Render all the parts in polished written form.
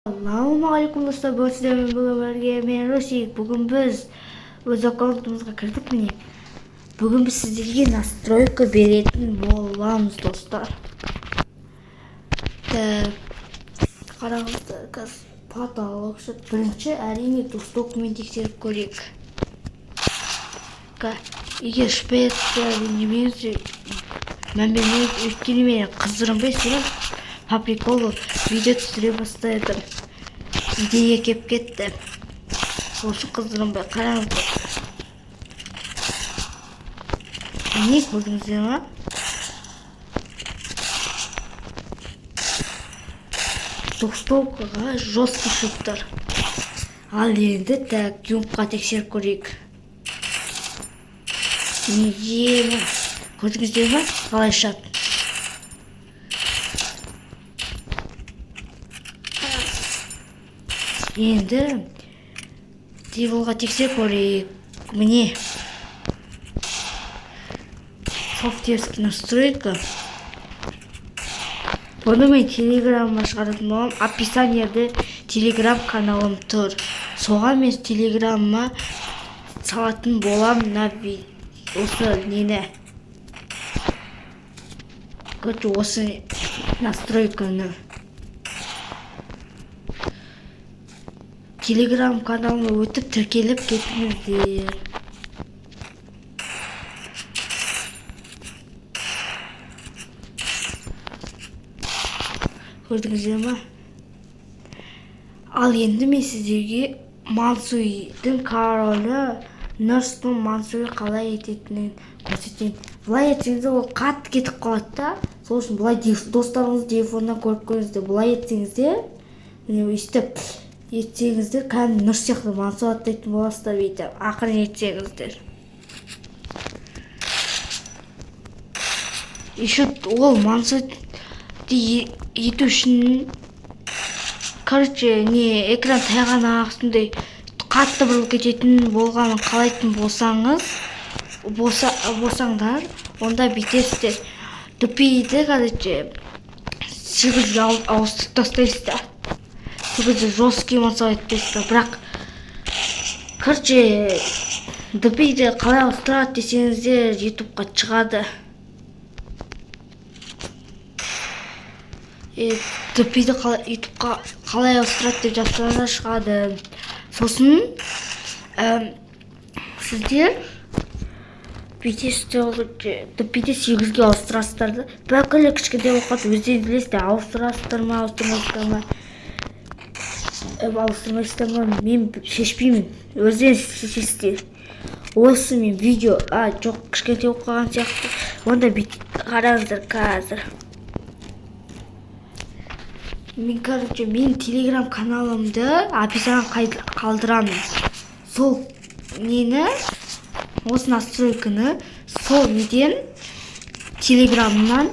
Ассалаумағалейкум достар, бүгін сіздермен бірге мен Росик. Бүгін біз өз аккаунтымызға кірдік. Міне бүгін біз сіздерге настройка беретін боламыз достар. Қараңыздар, қазір потолок шыт. Бірінші әрине документ тексеріп көрейік. Егер шпеция немесе мән бермейді, өйткені мен қыздырынбай сұрап по приколу видео түсіре бастадым. Идея кеп кетті. Осы қыздырынбай қараңыздар. Не көрдіңіздер ма? Токстовкаға жесткий шыттар. Ал енді жұмқа тексеріп көрейік. Неге көрдіңіздер ма? Қалай шат? Енді деволға тексеріп көрейік. Міне софтверский настройка. Бұны мен телеграмма шығаратын болам. Описаниеде телеграм каналым тұр. Соған мен телеграмма салатын болам. Осы нені? Осы настройканы. Телеграм каналыма өтіп тіркеліп кетіңіздер. Көрдіңіздер ма? Ал енді мен сіздерге Мансуйдың королі Нұрсұлтан Мансуй қалай ететінін көрсетейін. Бұлай етсеңіздер ол қатты кетіп қалады да. Сол үшін бұлай достарыңыз телефоннан көріп көріңіздер. Бұлай етсеңіздер, өйстіп етсеңіздер, кәдімгі Нұр сияқты Мансуй аттайтын боласыздар дейді. Ақырын етсеңіздер. Еще ол Мансуйды ету үшін, экран тайған ағысындай қатты бұрылып кететін болғанын қалайтын болсаңдар, онда бүйтесіздер. Дүпейді, 8-ге ауыстырып тастайсыздар. 8-ді жесткий Мансуй етесіздер. Бірақ, дүпейді қалай ауыстырады десеңіздер, ютубқа шығады. Дүпейді ютубқа қалай ауыстырады деп жазсаңыздар шығады. Сосын сіздер дүпейді 8-ге ауыстырасыздар. Бірақ әлі кішкентай уақыт өздеріңіз білесіздер, ауыстырасыздар ма, ауыстырмайсыздар ма, мен шешпеймін. Өздеріңіз шешесіздер. Осы мен видео, жоқ, кішкентай оқыған сияқты. Онда қараңыздар қазір. Мен телеграм каналымды описаниеге қалдырамын. Сол нені, осы настройканы сол неден телеграмнан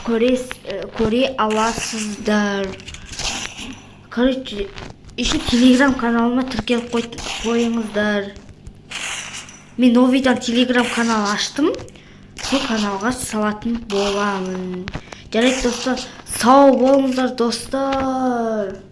көре аласыздар. Еще телеграм каналыма тіркеліп қойыңыздар. Мен новыйдан телеграм канал аштым. Сол каналға салатын боламын. Жарайды достар, сау болыңыздар достар.